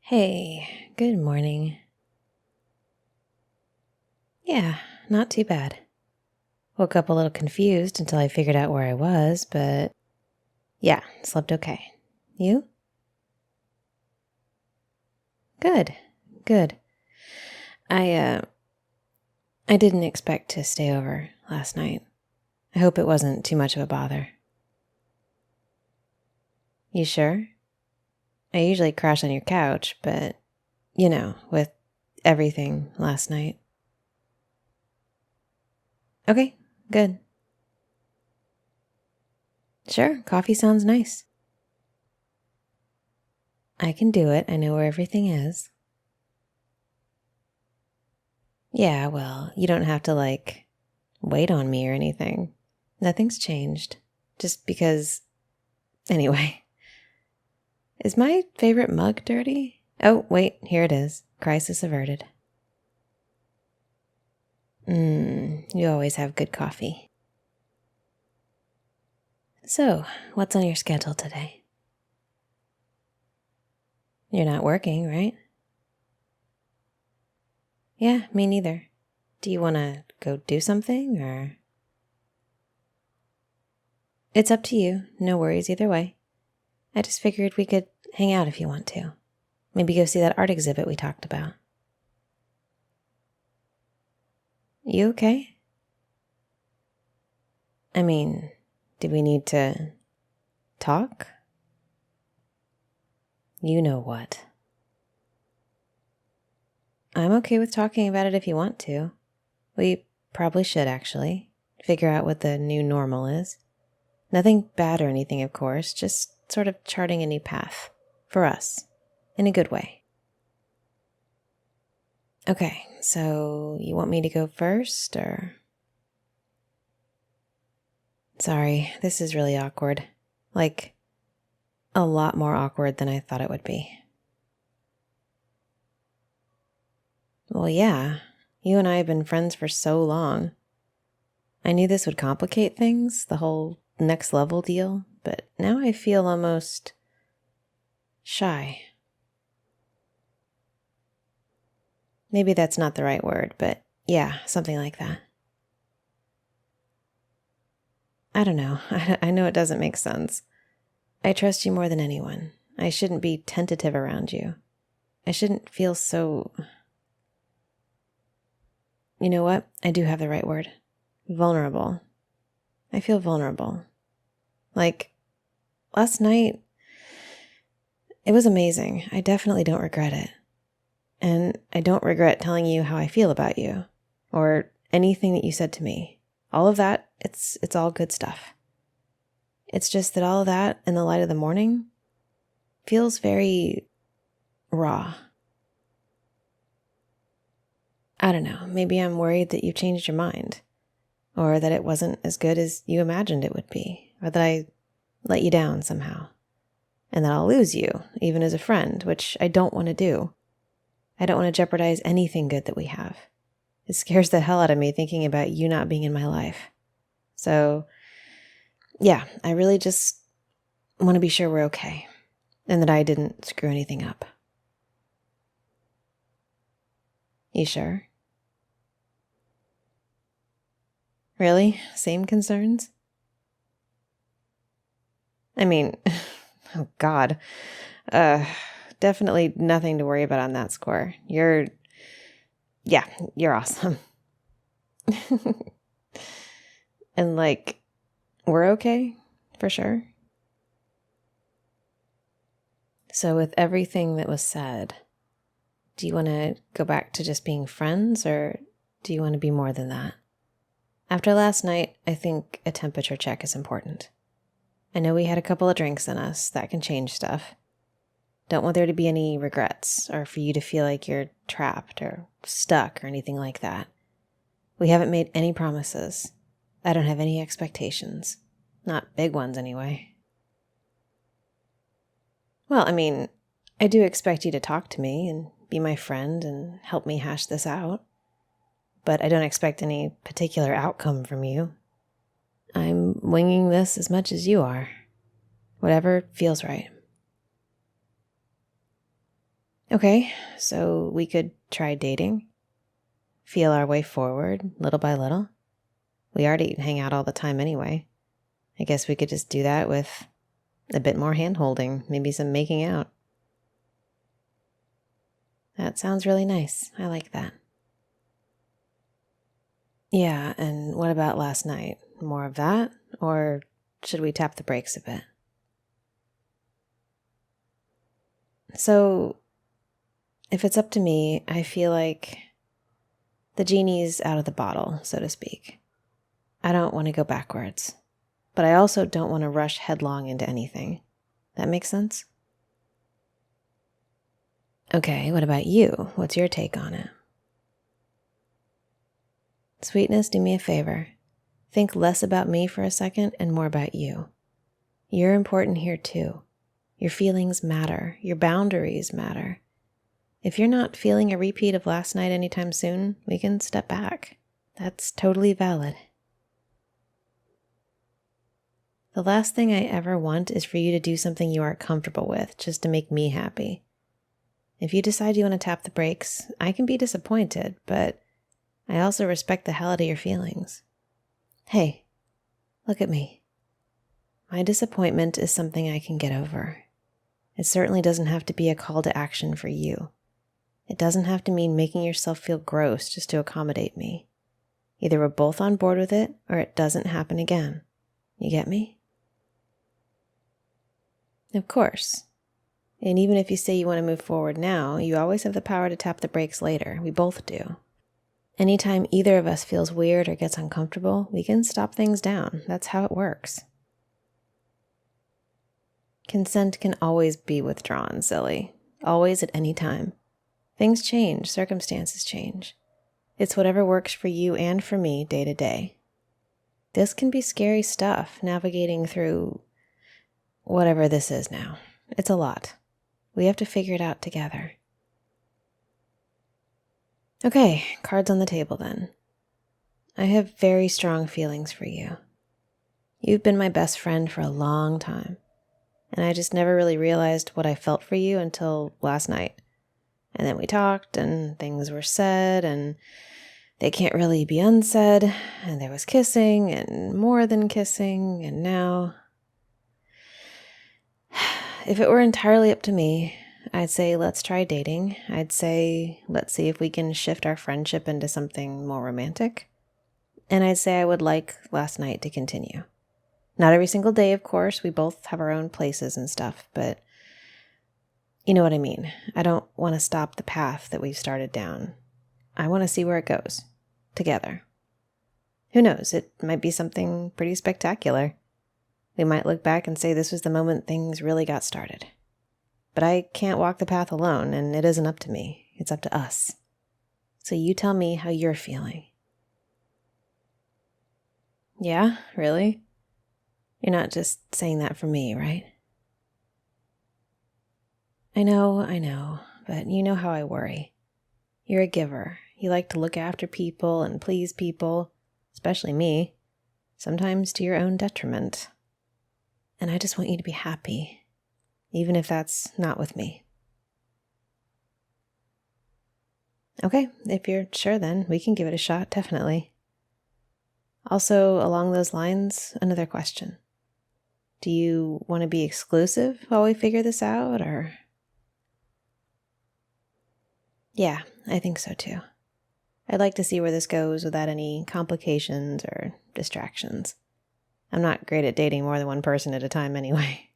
Hey, good morning. Yeah, not too bad. Woke up a little confused until I figured out where I was, but yeah, slept okay. You? Good, good. I didn't expect to stay over last night. I hope it wasn't too much of a bother. You sure? I usually crash on your couch, but with everything last night. Okay, good. Sure, coffee sounds nice. I can do it. I know where everything is. Yeah, well, you don't have to, wait on me or anything. Nothing's changed. Just because. Anyway, is my favorite mug dirty? Oh, wait, here it is. Crisis averted. You always have good coffee. So, what's on your schedule today? You're not working, right? Yeah, me neither. Do you want to go do something, or? It's up to you. No worries either way. I just figured we could hang out if you want to. Maybe go see that art exhibit we talked about. You okay? I mean, do we need to talk? You know what. I'm okay with talking about it if you want to. We probably should, actually. Figure out what the new normal is. Nothing bad or anything, of course, just sort of charting a new path. For us. In a good way. Okay, so you want me to go first, or? Sorry, this is really awkward. Like, a lot more awkward than I thought it would be. Well, yeah, you and I have been friends for so long. I knew this would complicate things, the whole next level deal, but now I feel almost shy. Maybe that's not the right word, but yeah, something like that. I don't know. I know it doesn't make sense. I trust you more than anyone. I shouldn't be tentative around you. I shouldn't feel so... You know what? I do have the right word. Vulnerable. I feel vulnerable. Like, last night, it was amazing. I definitely don't regret it. And I don't regret telling you how I feel about you, or anything that you said to me. All of that, it's all good stuff. It's just that all of that, in the light of the morning, feels very raw. I don't know, maybe I'm worried that you changed your mind, or that it wasn't as good as you imagined it would be, or that I let you down somehow, and that I'll lose you, even as a friend, which I don't want to do. I don't want to jeopardize anything good that we have. It scares the hell out of me thinking about you not being in my life. So, yeah, I really just want to be sure we're okay, and that I didn't screw anything up. You sure? Really? Same concerns? I mean, oh God. Definitely nothing to worry about on that score. You're awesome. And we're okay, for sure. So with everything that was said, do you want to go back to just being friends, or do you want to be more than that? After last night, I think a temperature check is important. I know we had a couple of drinks in us. That can change stuff. Don't want there to be any regrets, or for you to feel like you're trapped or stuck or anything like that. We haven't made any promises. I don't have any expectations. Not big ones, anyway. Well, I mean, I do expect you to talk to me and be my friend and help me hash this out. But I don't expect any particular outcome from you. I'm winging this as much as you are. Whatever feels right. Okay, so we could try dating. Feel our way forward, little by little. We already hang out all the time anyway. I guess we could just do that with a bit more hand-holding, maybe some making out. That sounds really nice. I like that. Yeah, and what about last night? More of that? Or should we tap the brakes a bit? So, if it's up to me, I feel like the genie's out of the bottle, so to speak. I don't want to go backwards, but I also don't want to rush headlong into anything. That makes sense? Okay, what about you? What's your take on it? Sweetness, do me a favor. Think less about me for a second and more about you. You're important here too. Your feelings matter. Your boundaries matter. If you're not feeling a repeat of last night anytime soon, we can step back. That's totally valid. The last thing I ever want is for you to do something you aren't comfortable with just to make me happy. If you decide you want to tap the brakes, I can be disappointed, but I also respect the hell out of your feelings. Hey, look at me. My disappointment is something I can get over. It certainly doesn't have to be a call to action for you. It doesn't have to mean making yourself feel gross just to accommodate me. Either we're both on board with it, or it doesn't happen again. You get me? Of course. And even if you say you want to move forward now, you always have the power to tap the brakes later. We both do. Anytime either of us feels weird or gets uncomfortable, we can stop things down. That's how it works. Consent can always be withdrawn, silly. Always at any time. Things change, circumstances change. It's whatever works for you and for me day to day. This can be scary stuff, navigating through whatever this is now. It's a lot. We have to figure it out together. Okay, cards on the table then. I have very strong feelings for you. You've been my best friend for a long time, and I just never really realized what I felt for you until last night. And then we talked, and things were said, and they can't really be unsaid, and there was kissing, and more than kissing, and now... If it were entirely up to me, I'd say let's try dating. I'd say let's see if we can shift our friendship into something more romantic. And I'd say I would like last night to continue. Not every single day, of course. We both have our own places and stuff, but you know what I mean. I don't want to stop the path that we've started down. I want to see where it goes. Together. Who knows? It might be something pretty spectacular. We might look back and say this was the moment things really got started. But I can't walk the path alone, and it isn't up to me. It's up to us. So you tell me how you're feeling. Yeah, really? You're not just saying that for me, right? I know, but you know how I worry. You're a giver. You like to look after people and please people, especially me, sometimes to your own detriment. And I just want you to be happy, even if that's not with me. Okay, if you're sure then, we can give it a shot, definitely. Also, along those lines, another question. Do you want to be exclusive while we figure this out, or... Yeah, I think so too. I'd like to see where this goes without any complications or distractions. I'm not great at dating more than one person at a time anyway.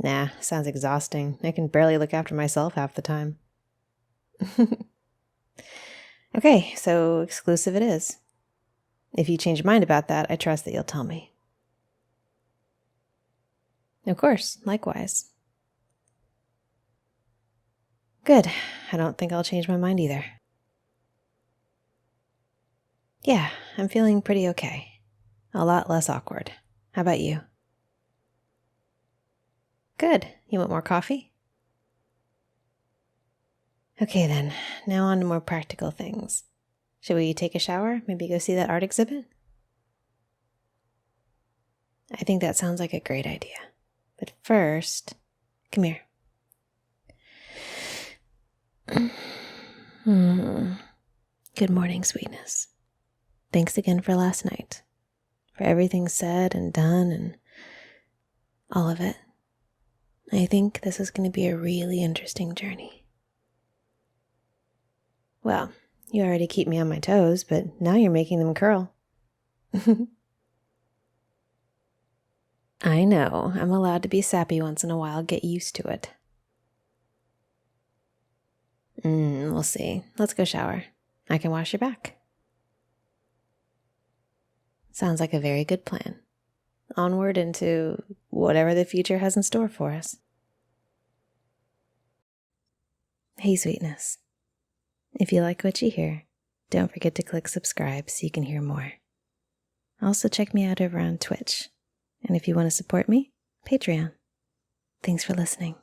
Nah, sounds exhausting. I can barely look after myself half the time. Okay, so exclusive it is. If you change your mind about that, I trust that you'll tell me. Of course, likewise. Good. I don't think I'll change my mind either. Yeah, I'm feeling pretty okay. A lot less awkward. How about you? Good. You want more coffee? Okay then, now on to more practical things. Should we take a shower? Maybe go see that art exhibit? I think that sounds like a great idea. But first, come here. Good morning, sweetness. Thanks again for last night, for everything said and done and all of it. I think this is going to be a really interesting journey. Well, you already keep me on my toes, but now you're making them curl. I know, I'm allowed to be sappy once in a while, get used to it. We'll see. Let's go shower. I can wash your back. Sounds like a very good plan. Onward into whatever the future has in store for us. Hey, sweetness. If you like what you hear, don't forget to click subscribe so you can hear more. Also check me out over on Twitch. And if you want to support me, Patreon. Thanks for listening.